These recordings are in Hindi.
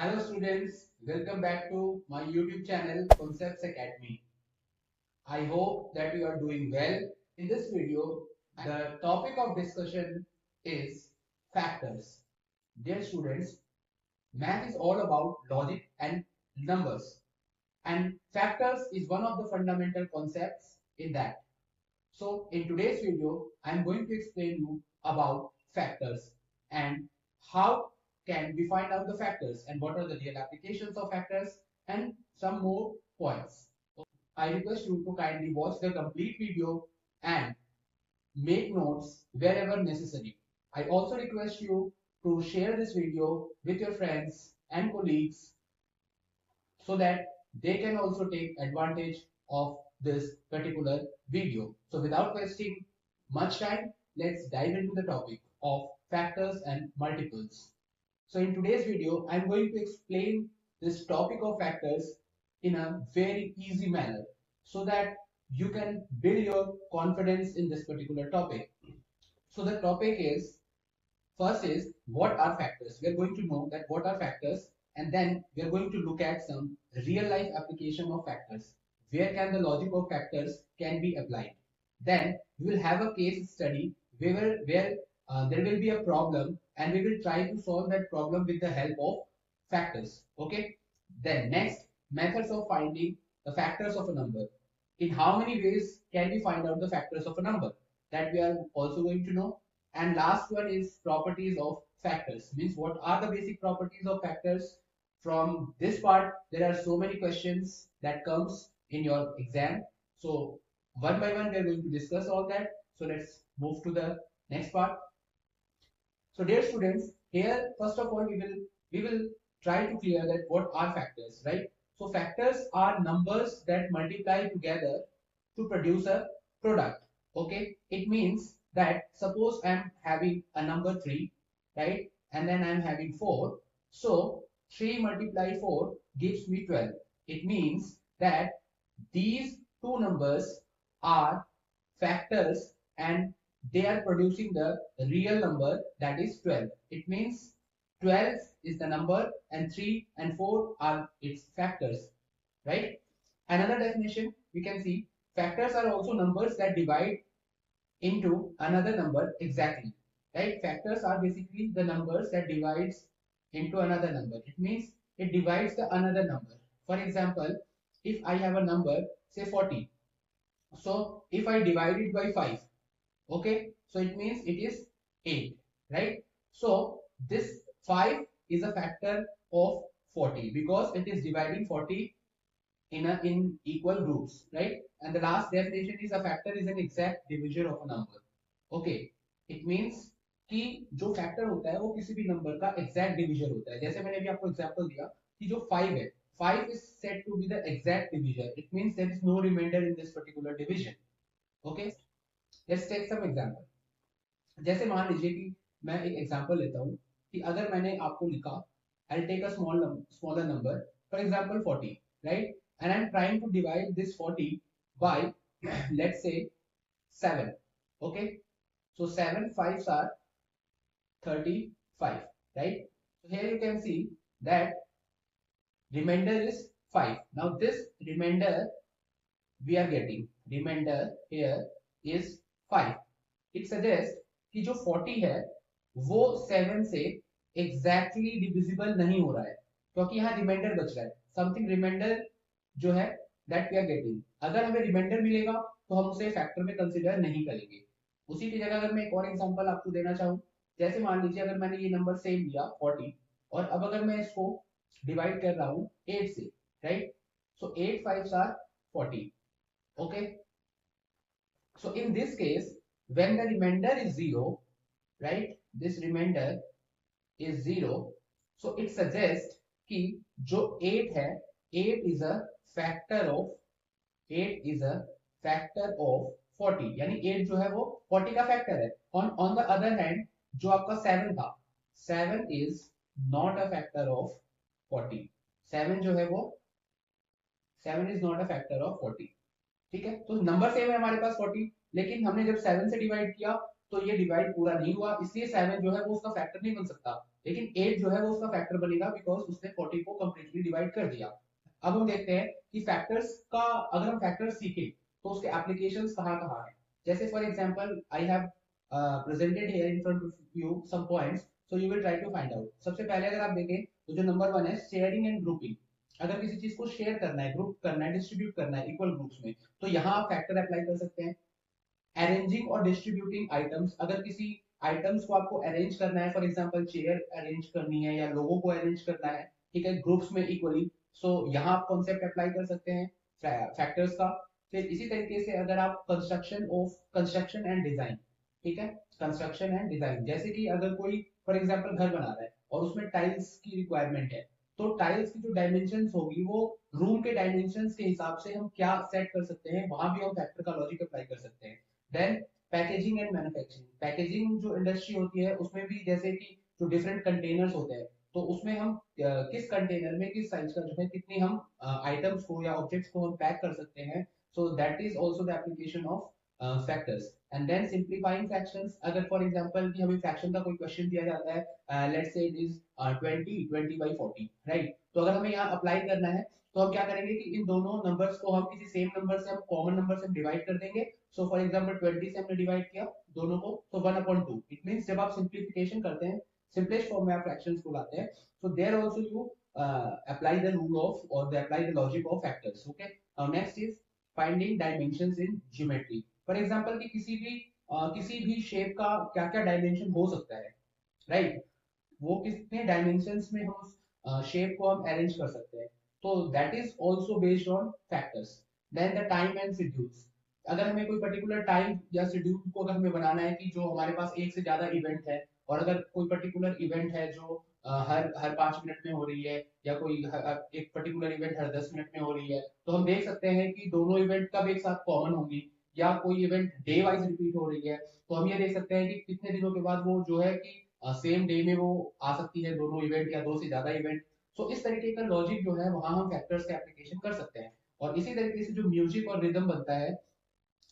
Hello students, welcome back to my YouTube channel Concepts Academy. I hope that you are doing well. In this video, the topic of discussion is factors. Dear students, math is all about logic and numbers, and factors is one of the fundamental concepts in that. So in today's video, I am going to explain you about factors and how can we find out the factors and what are the real applications of factors and some more points. I request you to kindly watch the complete video and make notes wherever necessary. I also request you to share this video with your friends and colleagues so that they can also take advantage of this particular video. So without wasting much time, let's dive into the topic of factors and multiples. So in today's video, I'm going to explain this topic of factors in a very easy manner so that you can build your confidence in this particular topic. So the topic is first is what are factors? We are going to know that what are factors, and then we are going to look at some real life application of factors. Where can the logic of factors can be applied? Then we will have a case study where there will be a problem and we will try to solve that problem with the help of factors. Okay. Then next, methods of finding the factors of a number. In how many ways can we find out the factors of a number? That we are also going to know. And last one is properties of factors. Means what are the basic properties of factors? From this part, there are so many questions that comes in your exam. So one by one, we are going to discuss all that. So let's move to the next part. So dear students, here first of all we will try to clear that what are factors, right? So factors are numbers that multiply together to produce a product. Okay, it means that suppose I'm having a number 3, right? And then I'm having 4. So 3 multiply 4 gives me 12. It means that these two numbers are factors and they are producing the real number, that is 12. It means 12 is the number and 3 and 4 are its factors, right? Another definition we can see, factors are also numbers that divide into another number exactly, right? Factors are basically the numbers that divides into another number. It means it divides the another number. For example, if I have a number say 40, so if I divide it by 5, okay, so it means it is 8, right? So this 5 is a factor of 40 because it is dividing 40 in equal groups, right? And the last definition is a factor is an exact divisor of a number. Okay, it means कि जो फैक्टर होता है वो किसी भी नंबर का एग्जैक्ट डिवीजर होता है. जैसे मैंने अभी आपको एग्जांपल दिया कि जो 5 है, 5 is said to be the exact divisor. It means there is no remainder in this particular division. Okay, let's take some example. जैसे मान लीजिए कि मैं एक एग्जांपल लेता हूँ कि अगर मैंने आपको लिखा I'll take a smaller number, for example 40, right? And I'm trying to divide this 40 by let's say 7. Okay, so 7 5s are 35, right? So here you can see that remainder is 5. Now this remainder we are getting, remainder here is 5. It suggests कि जो 40 है वो 7 से exactly divisible नहीं हो रहा है क्योंकि यहाँ रिमाइंडर बच रहा है. समथिंग रिमाइंडर जो है that we are getting. अगर हमें रिमाइंडर मिलेगा तो हम उसे फैक्टर में कंसीडर नहीं करेंगे. उसी की जगह अगर मैं एक और एग्जांपल आपको देना चाहूँ, जैसे मान लीजिए अगर मैंने ये नंबर सेम लिया 40 और अब अगर मैं इसको डिवाइड कर रहा हूँ 8 से, right? So 8 5s are 40. Okay, so in this case when the remainder is 0, right, this remainder is 0, so it suggests कि जो 8 है 8 is a factor of 8 is a factor of 40, यानी 8 जो है वो 40 का फैक्टर है. on the other hand जो आपका 7 था, 7 is not a factor of 40. 7 जो है वो 7 is not a factor of 40. ठीक है, तो नंबर सेम है हमारे पास 40, लेकिन हमने जब 7 से डिवाइड किया तो ये डिवाइड पूरा नहीं हुआ, इसलिए 7 जो है वो उसका फैक्टर नहीं बन सकता, लेकिन 8 जो है वो उसका फैक्टर बनेगा बिकॉज उसने 40 को कंप्लीटली डिवाइड कर दिया। अब हम देखते हैं कि फैक्टर्स का, अगर हम फैक्टर्स सीखें तो उसके एप्लीकेशंस कहाँ-कहाँ हैं। जैसे for example I have presented here in front of you some points, so you will try to find out. सबसे पहले अगर आप देखें तो जो नंबर 1 है शेयरिंग एंड ग्रुपिंग। अगर किसी चीज को शेयर करना है, ग्रुप करना है, डिस्ट्रीब्यूट करना है इक्वल ग्रुप्स में, तो यहाँ आप फैक्टर अप्लाई कर सकते हैं। अरेंजिंग और डिस्ट्रीब्यूटिंग आइटम्स, अगर किसी आइटम्स को आपको अरेंज करना है, फॉर एग्जांपल चेयर अरेंज करनी है या लोगों को अरेंज करना है, ठीक है, ग्रुप्स में इक्वली, सो यहाँ आप कॉन्सेप्ट अप्लाई कर सकते हैं फैक्टर्स का। फिर इसी तरीके से अगर आप कंस्ट्रक्शन एंड डिजाइन, ठीक है, कंस्ट्रक्शन एंड डिजाइन, जैसे कि अगर कोई फॉर एग्जांपल घर बना रहा है और उसमें टाइल्स की रिक्वायरमेंट है, तो टाइल्स की जो डायमेंशंस होगी वो रूम के डायमेंशंस के हिसाब से हम क्या सेट कर सकते हैं, वहां भी हम फैक्टर का लॉजिक अप्लाई कर सकते हैं। Then packaging and manufacturing, packaging जो इंडस्ट्री होती है उसमें भी जैसे कि जो डिफरेंट कंटेनर्स होते हैं, तो उसमें हम किस कंटेनर में किस साइज का जो है कितनी हम आइटम्स को या ऑब्जेक्ट्स को हम पैक कर सकते हैं, so that is also the application of factors. And then simplifying fractions, अगर फॉर एग्जांपल कि हमें फ्रैक्शन का कोई क्वेश्चन दिया जाता है, let's say it is 20 right, तो अगर हमें यहाँ अप्लाई करना है तो हम क्या करेंगे कि इन दोनों नंबर्स को हम किसी सेम नंबर से, हम कॉमन नंबर से डिवाइड कर देंगे। सो फॉर एग्जांपल 20 से हमने डिवाइड किया दोनों को, तो 1/2, इट मींस जब आप सिंप्लीफिकेशन करते हैं, सिंपलेस्ट फॉर्म में आप फ्रैक्शंस को लाते हैं, so there also you apply the rule of और they apply the logic of factors. Okay, now next is finding dimensions in geometry. For example कि किसी भी शेप का क्या क्या डायमेंशन हो सकता है, राइट, वो कितने डायमेंशंस में हम उस शेप को हम अरेंज कर सकते हैं, तो that is also based on factors. Then the time and schedules, अगर हमें कोई पर्टिकुलर टाइम या शेड्यूल को अगर हमें बनाना है कि जो हमारे पास एक से ज्यादा इवेंट है, और अगर कोई पर्टिकुलर इवेंट है जो हर हर 5 मिनट में हो रही है, या कोई एक पर्टिकुलर इवेंट हर 10 मिनट में हो रही है, तो हम देख सकते हैं कि दोनों इवेंट कब एक साथ कॉमन होंगी, या कोई इवेंट डे वाइज रिपीट हो रही है, तो हम ये देख सकते हैं कि कितने दिनों के बाद वो जो है कि सेम डे में वो आ सकती है, दोनों इवेंट या दो से ज्यादा इवेंट। सो इस तरीके का लॉजिक जो है वहां हम फैक्टर्स का एप्लीकेशन कर सकते हैं। और इसी तरीके से जो म्यूजिक और रिदम बनता है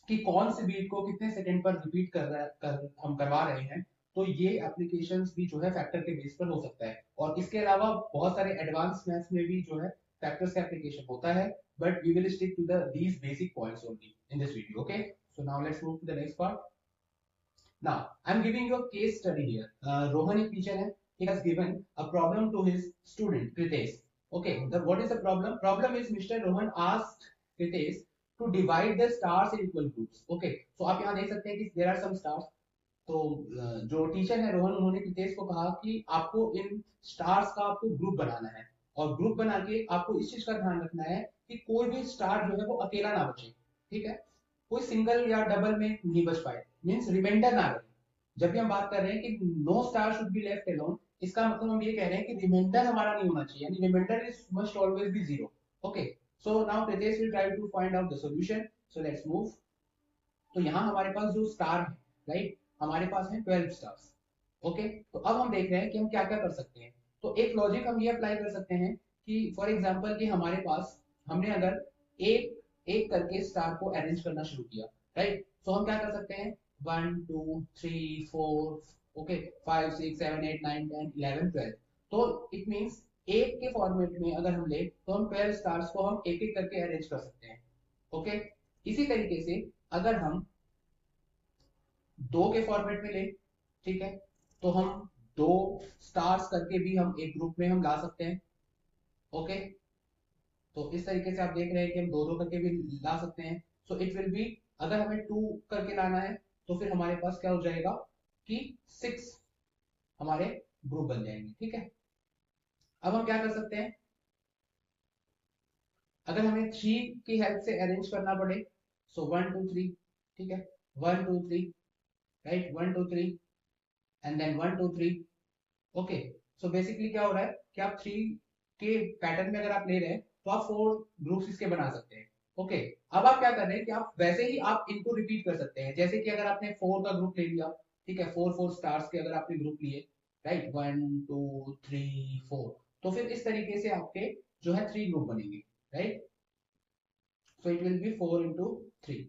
कि कौन से बीट को कितने सेकंड पर रिपीट हम करवा रहे हैं, तो ये एप्लीकेशंस भी जो है फैक्टर के बेस पर हो सकता है। और इसके अलावा बहुत सारे एडवांस मैथ्स में भी जो है फैक्टर्स का एप्लीकेशन होता है, but we will stick to these basic points only in this video. Okay, so now let's move to the next part. Now, I'm giving you a case study here. Rohan एक teacher है. He has given a problem to his student Kritesh. Okay, what is the problem? Problem is Mr. Rohan asked Kritesh to divide the stars in equal groups. Okay, so आप यहाँ देख सकते हैं कि there are some stars. तो जो टीचर है रोहन, उन्होंने कृतेश को कहा कि आपको इन स्टार्स का आपको ग्रुप बनाना है, और ग्रुप बना के आपको इस चीज का ध्यान रखना है कि कोई भी स्टार जो है वो अकेला ना बचे, ठीक है, कोई सिंगल या डबल में नहीं बच पाए, मींस रिमाइंडर ना रहे। जब भी हम बात कर रहे हैं कि no star should be left alone, इसका मतलब हम ये कह रहे हैं कि रिमाइंडर हमारा नहीं होना चाहिए, यानी reminder is must always be zero. Okay, so now Kritesh will try to find out the solution, so let's move. तो यहाँ हमारे पास जो स्टार है, राइट, हमारे पास है 12 स्टार्स। ओके, तो अब हम देख रहे हैं कि हम क्या क्या कर सकते हैं। तो एक लॉजिक हम ये अप्लाई कर सकते हैं कि फॉर एग्जांपल कि हमारे पास, हमने अगर एक एक करके स्टार को अरेंज करना शुरू किया, राइट, तो हम क्या कर सकते हैं, 1 2 3 4, ओके, 5 6 7 8 9 10 11 12, तो इट मींस एक के फॉर्मेट में अगर हम ले तो हम 12 स्टार्स को हम एक एक करके अरेंज कर सकते हैं। ओके, इसी तरीके से अगर हम दो के फॉर्मेट में ले, ठीक है, तो हम दो स्टार्स करके भी हम एक ग्रुप में हम ला सकते हैं। ओके, तो इस तरीके से आप देख रहे हैं कि हम दो दो करके भी ला सकते हैं। सो इट विल बी, अगर हमें 2 करके लाना है तो फिर हमारे पास क्या हो जाएगा कि 6 हमारे ग्रुप बन जाएंगे, ठीक है। अब हम क्या कर सकते हैं, अगर हमें 3 की हेल्प से अरेंज करना पड़े, सो 1 2 3, ठीक है, 1 2 3, right, 1 2 3 and then 1 2 3। Okay, so basically क्या हो रहा है कि आप 3 के पैटर्न में अगर आप ले रहे हैं तो आप 4 ग्रुप्स इसके बना सकते हैं। ओके, अब आप क्या कर रहे हैं कि आप वैसे ही आप इनको रिपीट कर सकते हैं, जैसे कि अगर आपने 4 का ग्रुप ले लिया, ठीक है, 4 4 स्टार्स के अगर आपने ग्रुप लिए, राइट, 1 2 3 4, तो फिर इस तरीके से आपके जो है 3 ग्रुप बनेंगे, right, so it will be 4 into 3।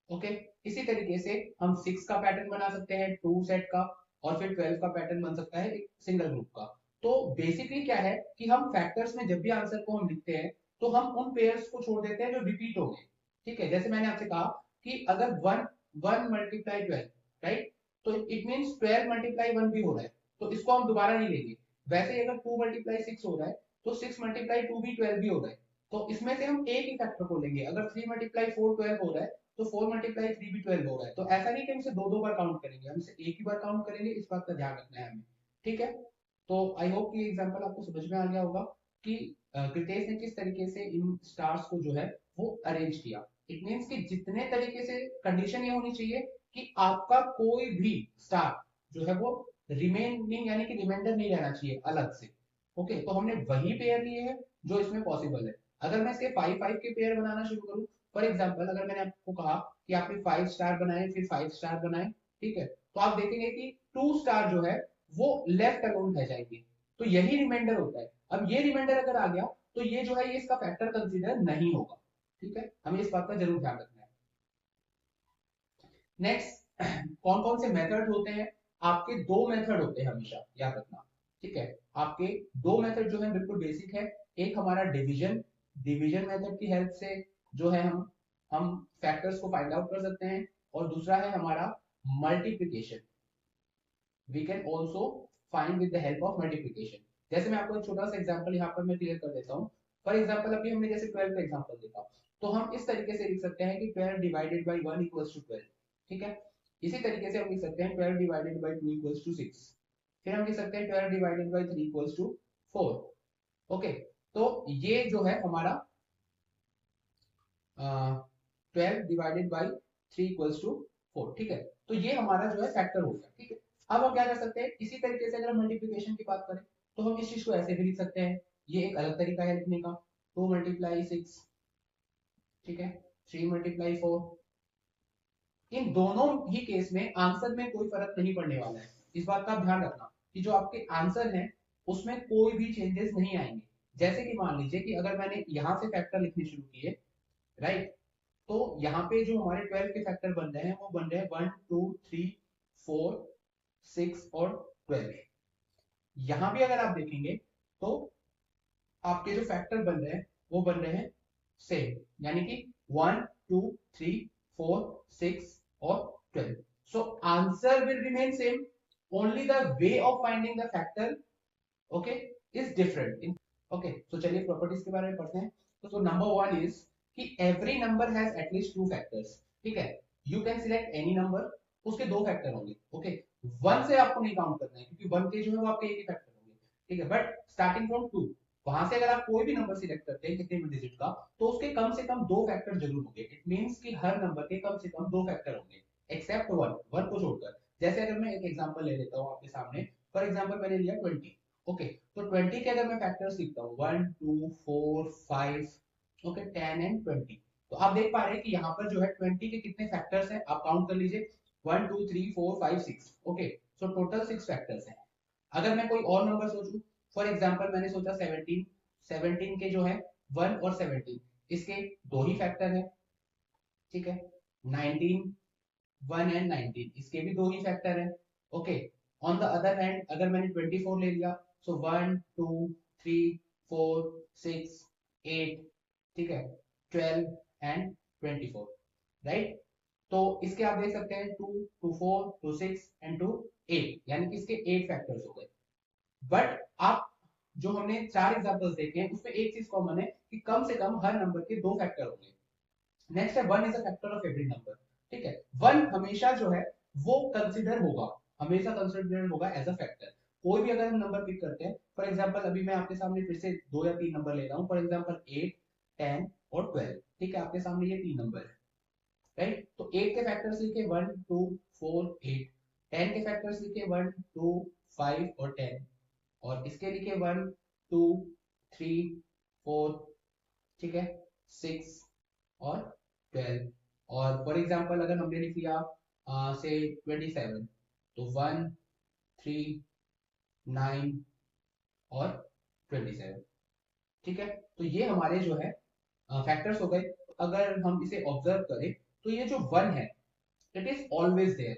Okay, इसी तरीके से हम 6 का पैटर्न बना सकते हैं 2 सेट का, और फिर 12 का पैटर्न बन सकता है एक सिंगल ग्रुप का। तो बेसिकली क्या है कि हम फैक्टर्स में जब भी आंसर को हम लिखते हैं तो हम उन पेयर्स को छोड़ देते हैं जो रिपीट हो गए। ठीक है, जैसे मैंने आपसे कहा कि अगर 1 मल्टीप्लाई 12, राइट, तो इट मींस 12 मल्टीप्लाई 1 भी हो रहा है, तो इसको हम दोबारा नहीं लेंगे। वैसे ही अगर 2 मल्टीप्लाई 6 हो रहा है तो 6 मल्टीप्लाई 2 भी 12 भी हो रहा है, तो इसमें से हम एक ही फैक्टर को लेंगे। अगर 3 मल्टीप्लाई 4 12 हो रहा है तो 4 मल्टीप्लाई 3 भी 12 हो रहा है। तो ऐसा नहीं कि हम इसे दो बार काउंट करेंगे, हम इसे एक ही बार काउंट करेंगे, इस बात का ध्यान रखना है हमें। ठीक है, तो आई होप कि एग्जांपल आपको समझ में आ गया होगा कि कृतेश ने किस तरीके से इन स्टार्स को जो है वो अरेंज किया। इट मींस कि जितने तरीके से कंडीशन ये होनी चाहिए कि आपका कोई भी स्टार जो है वो रिमेनिंग यानी कि रिमाइंडर नहीं रहना चाहिए अलग से। ओके, तो हमने वही पेयर लिए हैं जो इसमें पॉसिबल है। अगर मैं इसके 5 के पेयर बनाना शुरू करूं, फॉर एग्जांपल अगर मैंने आपको कहा कि आपने 5 स्टार बनाए फिर 5 स्टार बनाए, ठीक है, तो आप देखेंगे कि 2 स्टार जो है वो लेफ्ट अलोन रह जाएंगे, तो यही रिमाइंडर होता है। अब ये रिमाइंडर अगर आ गया तो ये जो है ये इसका फैक्टर कंसीडर नहीं होगा। ठीक है, हमें इस बात का जरूर ध्यान रखना है। नेक्स्ट, कौन कौन से मेथड होते हैं? आपके दो मेथड होते हैं हमेशा, याद रखना। ठीक है, आपके दो मेथड जो है बिल्कुल बेसिक है। एक हमारा डिवीजन, डिवीजन मेथड की हेल्प से जो है हम फैक्टर्स को फाइंड आउट कर सकते हैं, और दूसरा है हमारा multiplication. We can also find with the help of multiplication. जैसे मैं आपको एक छोटा सा एग्जांपल यहाँ पर मैं क्लियर कर देता हूँ। फॉर एग्जांपल अभी हमने जैसे 12 का एग्जांपल देखा, तो हम इस तरीके से लिख सकते हैं कि 12 डिवाइडेड बाय 1 इक्वल्स टू 12। ठीक है, इसी तरीके से हम लिख सकते हैं 12 डिवाइडेड बाय 2 इक्वल्स टू 6। फिर हम लिख सकते हैं 12 divided by 3 equals to 4। Okay, तो ये जो है हमारा 12 डिवाइडेड बाई 3 इक्वल्स टू 4। ठीक है, तो ये हमारा जो है फैक्टर हो गया। ठीक है, अब हम क्या कर सकते हैं, इसी तरीके से अगर हम मल्टीप्लिकेशन की बात करें तो हम इस चीज को ऐसे भी लिख सकते हैं। ये एक अलग तरीका है लिखने का, 2 मल्टीप्लाई 6, ठीक है, 3 मल्टीप्लाई 4। इन दोनों ही केस में आंसर में कोई फर्क नहीं पड़ने वाला है। इस बात का आप ध्यान रखना कि जो आपके आंसर है उसमें कोई भी चेंजेस नहीं आएंगे। जैसे कि मान लीजिए कि अगर मैंने यहां से फैक्टर लिखने शुरू किए, राइट, तो यहाँ पे जो हमारे 12 के फैक्टर बन रहे हैं वो बन रहे हैं 1 2 3 4 6 और 12। यहाँ भी अगर आप देखेंगे तो आपके जो फैक्टर बन रहे हैं वो बन रहे हैं सेम, यानी कि 1 2 3 4 6 और 12। So answer will remain same, only the way of finding the factor okay is different. Okay, तो चलिए प्रॉपर्टीज के बारे में पढ़ते हैं। तो नंबर वन इज कि every number has at least two factors. ठीक है, you can select any number, उसके दो फैक्टर होंगे। ओके, वन से आपको नहीं काउंट करना है क्योंकि वन के जो है वो आपके एक ही फैक्टर होंगे। ठीक है, बट स्टार्टिंग फ्रॉम टू, वहां से अगर आप कोई भी नंबर सिलेक्ट करते हैं कितने भी डिजिट का, तो उसके कम से कम दो फैक्टर जरूर होंगे। इट मींस कि हर नंबर के कम से कम दो फैक्टर होंगे एक्सेप्ट वन, वन को छोड़कर। जैसे अगर मैं एक एग्जांपल ले लेता हूं आपके सामने, फॉर एग्जांपल मैंने लिया 20। ओके, तो 20 के अगर मैं फैक्टर्स लिखता हूँ 1 2 4 5, ओके, 10 एंड 20, तो आप देख पा रहे हैं कि यहाँ पर जो है 20 के कितने फैक्टर्स हैं, आप काउंट कर लीजिए 1 2 3 4 5 6। ओके, सो टोटल 6 फैक्टर्स हैं। अगर मैं कोई और नंबर सोचूं, फॉर एग्जांपल मैंने सोचा 17, 17 के जो है 1 और 17 इसके दो ही फैक्टर है। ठीक है, 19, 1 एंड 19 इसके भी दो ही फैक्टर है। Okay, on the other hand अगर मैंने 24 ले लिया, सो 1 2 3 4 6 8, ठीक है, 12 एंड 24, राइट। तो इसके आप देख सकते हैं 2 2 4 2 6 एंड 2 8, यानी कि इसके 8 फैक्टर्स हो गए। बट आप जो हमने चार एग्जांपल्स देखे हैं उसमें एक चीज कॉमन है कि कम से कम हर नंबर के दो फैक्टर होंगे। नेक्स्ट है one is a factor of every number. ठीक है, वन हमेशा जो है वो कंसिडर होगा, हमेशा कंसिडर होगा एज अ फैक्टर। कोई भी अगर हम नंबर पिक करते हैं, फॉर एग्जांपल अभी मैं आपके सामने फिर से दो या तीन नंबर ले रहा हूं, फॉर एग्जांपल 8 10 और 12। ठीक है, आपके सामने ये तीन नंबर है, राइट। तो 8 के फैक्टर्स लिखे 1 2 4 8, 10 के फैक्टर्स लिखे 1 2 5 और 10, और इसके लिखे 1 2 3 4, ठीक है, 6 और 12। और फॉर एग्जांपल अगर हमने लिख लिया से 27, तो 1 3 9 और 27। ठीक है, तो ये हमारे जो है फैक्टर्स हो गए। अगर हम इसे ऑब्जर्व करें तो ये जो वन है it is always there,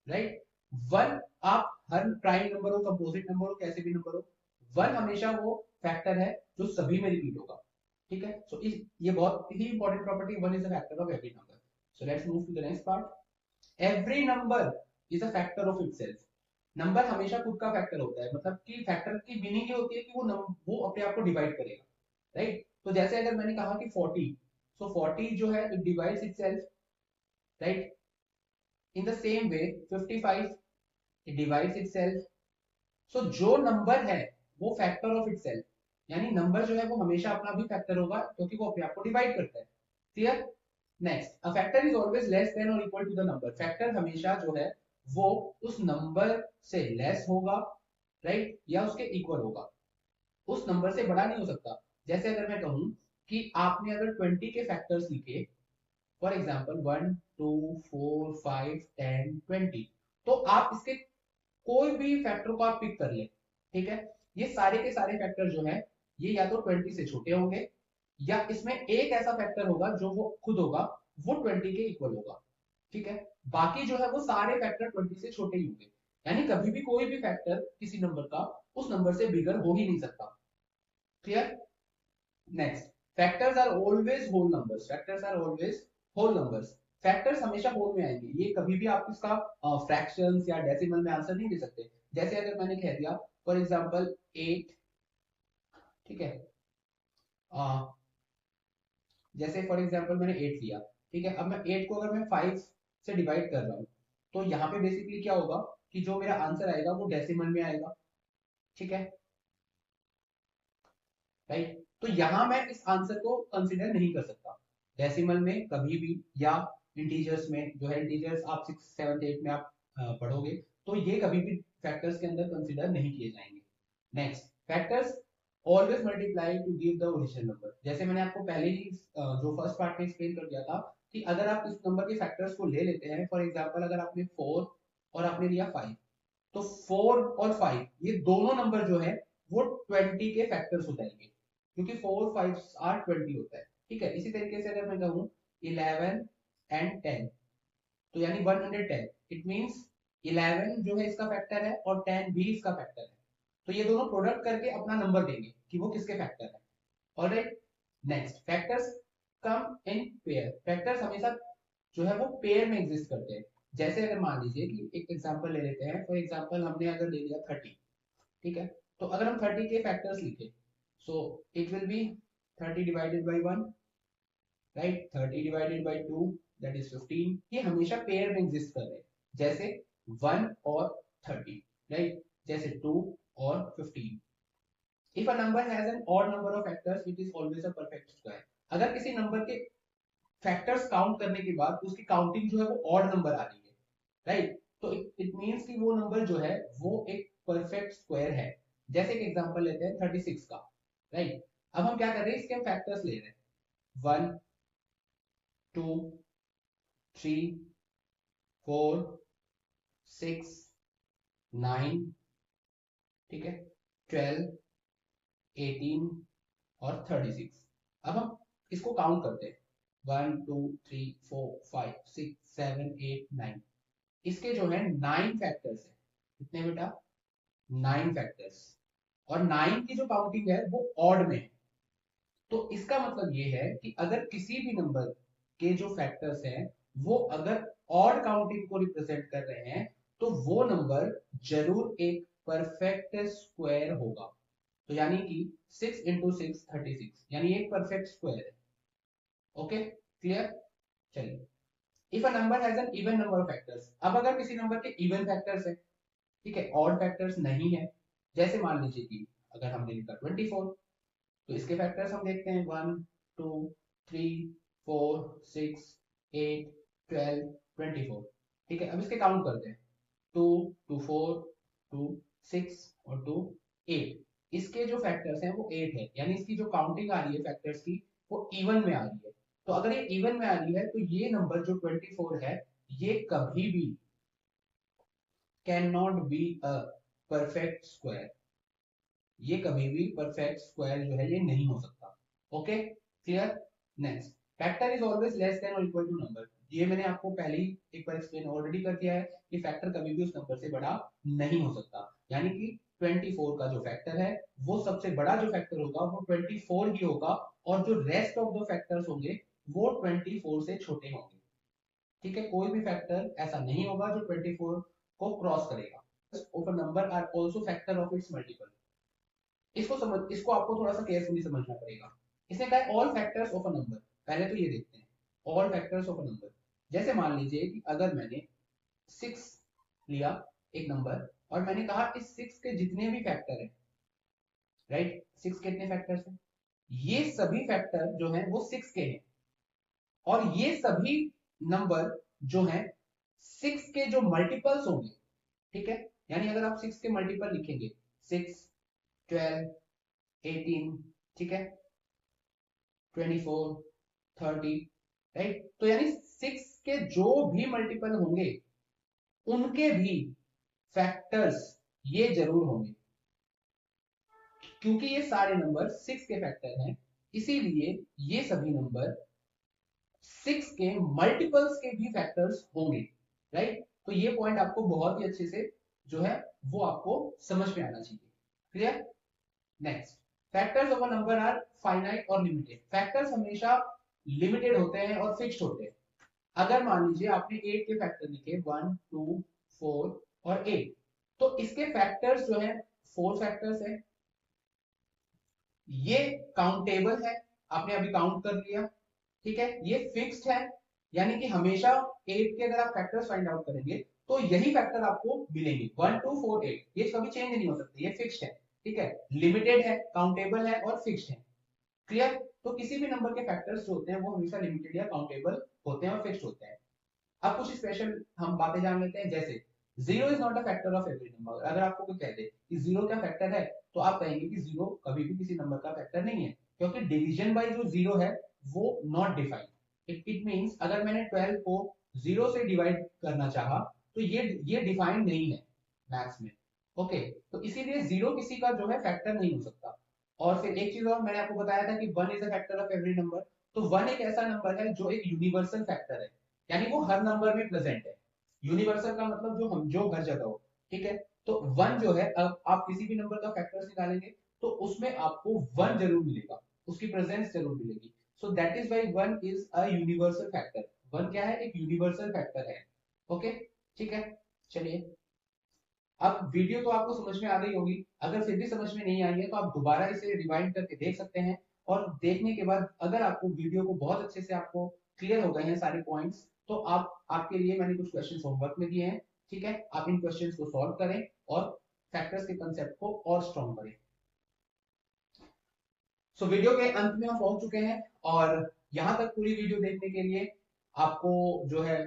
right. One, आप हर प्राइम नंबर हो, कंपोजिट नंबर हो, कैसे भी नंबर हो, वन हमेशा वो फैक्टर है जो सभी में रिपीट होगा, ठीक है। सो ये बहुत ही important property, one is a factor of every number. So let's move to the next part. Every number is a factor of itself. Number हमेशा खुद का फैक्टर होता है, मतलब कि फैक्टर की मीनिंग ये होती है कि वो अपने आप को डिवाइड करेगा, राइट। तो जैसे अगर मैंने कहा कि 40, सो 40 जो है it divides itself, right. In the same way 55 it divides itself. So जो नंबर है वो फैक्टर ऑफ इटसेल्फ, यानी नंबर जो है वो हमेशा अपना भी फैक्टर होगा क्योंकि वो अपने आप को डिवाइड करता है। Clear. Next, a factor is always less than और equal to the number. Factor हमेशा जो है वो उस नंबर से लेस होगा, राइट, या उसके इक्वल होगा, उस नंबर से बड़ा नहीं हो सकता। जैसे अगर मैं कहूं कि आपने अगर 20 के फैक्टर्स लिखे, फॉर एग्जाम्पल 1 2 4 5 10 20, तो आप इसके कोई भी फैक्टर को आप पिक कर ले, ठीक है। ये सारे के सारे फैक्टर जो है ये या तो 20 से छोटे होंगे, या इसमें एक ऐसा फैक्टर होगा जो वो खुद होगा, वो 20 के इक्वल होगा, ठीक है। बाकी जो है वो सारे फैक्टर 20 से छोटे ही होंगे, यानी कभी भी कोई भी फैक्टर किसी नंबर का उस नंबर से बिगर हो ही नहीं सकता। Clear. Next, factors are always whole numbers. Factors are always whole numbers. Factors हमेशा होल में आएंगे, ये कभी भी आप इसका फ्रैक्शंस या डेसिमल में आंसर नहीं दे सकते। जैसे अगर मैंने कह दिया फॉर एग्जांपल 8, ठीक है, जैसे फॉर एग्जांपल मैंने 8 लिया, ठीक है। अब मैं 8 को अगर मैं 5 से डिवाइड कर रहा हूँ, तो यहाँ पे बेसिकली क्या होगा कि जो मेरा आंसर आएगा वो डेसिमल में आएगा, ठीक है, राइट। तो यहां मैं इस आंसर को कंसीडर नहीं कर सकता डेसिमल में कभी भी, या इंटीजर्स में, जो है इंटीजर्स आप 6 7 8 में आप पढ़ोगे, तो ये कभी भी फैक्टर्स के अंदर कंसीडर नहीं किए जाएंगे। Next, factors always multiply two give the original number. जैसे मैंने आपको पहले ही जो फर्स्ट पार्ट में एक्सप्लेन कर दिया था कि अगर आप इस नंबर के फैक्टर्स को ले लेते हैं, फॉर एग्जांपल अगर आपने 4 और आपने लिया 5, तो 4 और 5 ये दोनों नंबर जो है वो 20 के फैक्टर्स हो जाएंगे, क्योंकि 4 5 आर 20 होता है, ठीक है। इसी तरीके से अगर मैं कहूं 11 एंड 10, तो यानी 110, इट मींस 11 जो है इसका फैक्टर है और 10 भी इसका फैक्टर है, तो ये दोनों प्रोडक्ट करके अपना नंबर देंगे कि वो किसके फैक्टर है। Alright. Next, factors come in pair. Factors हमेशा जो है वो पेयर में एग्जिस्ट करते हैं। जैसे अगर मान लीजिए कि एक एग्जांपल ले लेते हैं, फॉर एग्जांपल हमने अगर ले लिया 30, ठीक है। तो अगर हम 30 के फैक्टर्स लिखे, so it will be 30 divided by 1, right, 30 divided by 2, that is 15। ये हमेशा पेयर में एग्जिस्ट कर रहे हैं, जैसे 1 और 30, राइट, जैसे 2 और 15। If a number has N odd number of factors it is always a perfect square. अगर किसी नंबर के फैक्टर्स काउंट करने के बाद उसकी काउंटिंग जो है वो ऑड नंबर आ रही है, राइट, तो इट मींस कि वो नंबर जो है वो एक परफेक्ट स्क्वायर है। जैसे एक एग्जांपल लेते हैं 36 का, राइट। अब हम क्या कर रहे हैं, इसके हम फैक्टर्स ले रहे हैं, 1 2 3 4 6 9, ठीक है, 12 18 और 36। अब हम इसको काउंट करते हैं, 1 2 3 4 5 6 7 8 9। इसके जो है 9 फैक्टर्स है। कितने बेटा? 9 फैक्टर्स। और 9 की जो काउंटिंग है वो ऑड में है। तो इसका मतलब ये है कि अगर किसी भी नंबर के जो फैक्टर्स हैं वो अगर ऑड काउंटिंग को रिप्रेजेंट कर रहे हैं, तो वो नंबर जरूर एक परफेक्ट स्क्वायर होगा। तो यानी कि 6 इंटू 6 36, यानी एक परफेक्ट स्क्वायर है। Okay, clear. चलिए, if a number has an even number of factors. अब अगर किसी नंबर के इवन फैक्टर्स है, ठीक है, ऑड फैक्टर्स नहीं है, जैसे मान लीजिए कि अगर हमने लिखा 24, तो इसके फैक्टर्स हम देखते हैं 1 2 3 4 6 8 12 24, ठीक है। अब इसके काउंट करते हैं, 2 2 4 2 6 और 2 8। इसके जो फैक्टर्स हैं वो 8 है, यानी इसकी जो काउंटिंग आ रही है फैक्टर्स की वो इवन में आ रही है। तो अगर ये इवन में आ रही है तो ये नंबर जो 24 है ये कभी भी can not be a perfect square. ये कभी भी परफेक्ट स्क्वायर जो है ये नहीं हो सकता। Okay, clear. Next, factor is always less than और इक्वल टू नंबर। ये मैंने आपको पहले ही एक बार एक्सप्लेन ऑलरेडी कर दिया है कि फैक्टर कभी भी उस नंबर से बड़ा नहीं हो सकता, यानी कि 24 का जो फैक्टर है वो सबसे बड़ा जो फैक्टर होगा वो 24 ही होगा, और जो रेस्ट ऑफ द फैक्टर्स होंगे वो 24 से छोटे होंगे। ठीक है, कोई भी फैक्टर ऐसा नहीं होगा जो 24 को क्रॉस करेगा। Of a number are also factor of its multiple. इसको आपको थोड़ा सा केयरफुली समझना पड़ेगा। इसने कहा है all factors of a number. पहले तो ये देखते हैं all factors of a number. जैसे मान लीजिए कि अगर मैंने 6 लिया एक नंबर, और मैंने कहा इस 6 के जितने भी फैक्टर हैं, राइट, 6 के कितने फैक्टर्स हैं, ये सभी फैक्टर जो हैं वो 6 के हैं, और ये सभी नंबर जो हैं 6 के जो मल्टीपल्स होंगे, ठीक है, यानी अगर आप 6 के मल्टीपल लिखेंगे 6, 12, 18, ठीक है, 24, 30, राइट, तो यानी 6 के जो भी मल्टीपल होंगे उनके भी फैक्टर्स ये जरूर होंगे। क्योंकि ये सारे नंबर 6 के फैक्टर हैं, इसीलिए ये सभी नंबर 6 के मल्टीपल्स के भी फैक्टर्स होंगे, राइट। तो ये पॉइंट आपको बहुत ही अच्छे से जो है वो आपको समझ में आना चाहिए। Clear? Next, factors of a number are finite और लिमिटेड। फैक्टर्स हमेशा लिमिटेड होते हैं और फिक्स्ड होते हैं। अगर मान लीजिए आपने 8 के फैक्टर लिखे 1, 2, 4 और 8, तो इसके फैक्टर्स जो है 4 फैक्टर्स है, ये काउंटेबल है, आपने अभी काउंट कर लिया, ठीक है, ये फिक्स्ड है, यानी कि हमेशा 8 के अगर आप फैक्टर्स फाइंड आउट करेंगे तो यही फैक्टर आपको मिलेंगे, 1, 2, 4, 8, ये कभी चेंज नहीं हो सकते, ये फिक्स्ड है, ठीक है, लिमिटेड है, काउंटेबल है और फिक्स्ड है। क्लियर? तो किसी भी नंबर के फैक्टर्स जो होते हैं वो हमेशा लिमिटेड या काउंटेबल होते हैं और फिक्स्ड होते हैं। अब कुछ स्पेशल हम बातें जान लेते हैं, जैसे zero is not a factor of every number. अगर आपको कोई कह दे कि जीरो क्या फैक्टर है, तो आप कहेंगे कि जीरो कभी भी किसी नंबर का फैक्टर नहीं है, क्योंकि डिवीजन बाय जो जीरो है वो नॉट डिफाइंड। इट मींस अगर मैंने 12 को जीरो से डिवाइड करना चाहा तो ये डिफाइंड नहीं है मैथ्स में। ओके, तो इसीलिए जीरो किसी का जो है फैक्टर नहीं हो सकता। और फिर एक चीज और मैंने आपको बताया था कि one is a factor of every number. तो वन एक ऐसा नंबर है जो एक यूनिवर्सल फैक्टर है, यानी वो हर नंबर में प्रेजेंट है। यूनिवर्सल का मतलब जो हर जगह हो, ठीक है। तो वन जो है, अब आप किसी भी नंबर का फैक्टर्स निकालेंगे तो उसमें आपको वन जरूर मिलेगा, उसकी प्रेजेंस जरूर मिलेगी। सो that is why one is a universal factor. One क्या है? एक यूनिवर्सल फैक्टर है। ओके, ठीक है, चलिए। अब वीडियो तो आपको समझ में आ गई होगी, अगर फिर भी समझ में नहीं आई है तो आप दोबारा इसे रिवाइंड करके देख सकते हैं, और देखने के बाद अगर आपको वीडियो को बहुत अच्छे से आपको क्लियर हो गए हैं सारे पॉइंट्स, तो आपके लिए मैंने कुछ क्वेश्चंस होमवर्क में दिए हैं, ठीक है, आप इन क्वेश्चंस को सॉल्व करें और फैक्टर्स के कंसेप्ट को और स्ट्रॉन्ग करें। सो वीडियो के अंत में हम पहुंच चुके हैं, और यहां तक पूरी वीडियो देखने के लिए आपको जो है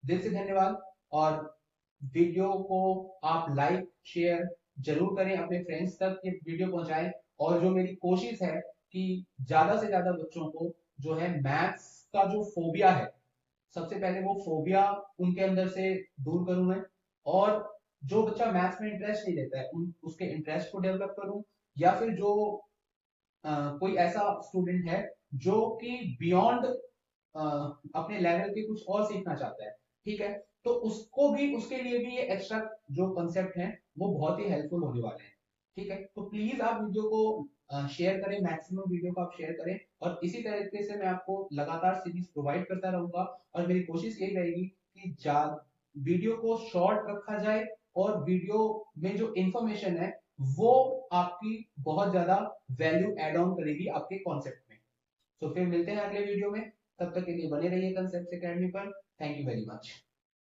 दिल से धन्यवाद। और वीडियो को आप लाइक शेयर जरूर करें, अपने फ्रेंड्स तक ये वीडियो पहुंचाएं। और जो मेरी कोशिश है कि ज्यादा से ज्यादा बच्चों को जो है मैथ्स का जो फोबिया है, सबसे पहले वो फोबिया उनके अंदर से दूर करूं मैं, और जो बच्चा मैथ्स में इंटरेस्ट नहीं लेता है उसके इंटरेस्ट को डेवलप करूं, या फिर जो कोई ऐसा स्टूडेंट है जो कि बियॉन्ड अपने लेवल के कुछ और सीखना चाहता है, ठीक है, तो उसको भी, उसके लिए भी ये एक्स्ट्रा जो कंसेप्ट है वो बहुत ही हेल्पफुल होने वाले हैं। ठीक है, तो प्लीज आप वीडियो को शेयर करें, मैक्सिमम वीडियो को आप शेयर करें, और इसी तरीके से मैं आपको लगातार सीरीज प्रोवाइड करता रहूंगा। और मेरी कोशिश यही रहेगी कि वीडियो को शॉर्ट रखा जाए, और वीडियो में जो इंफॉर्मेशन है वो आपकी बहुत ज्यादा वैल्यू एड ऑन करेगी आपके कॉन्सेप्ट में। तो फिर मिलते हैं अगले वीडियो में, तब तक के लिए बने रहिए कंसेप्ट एकेडमी पर। Thank you very much.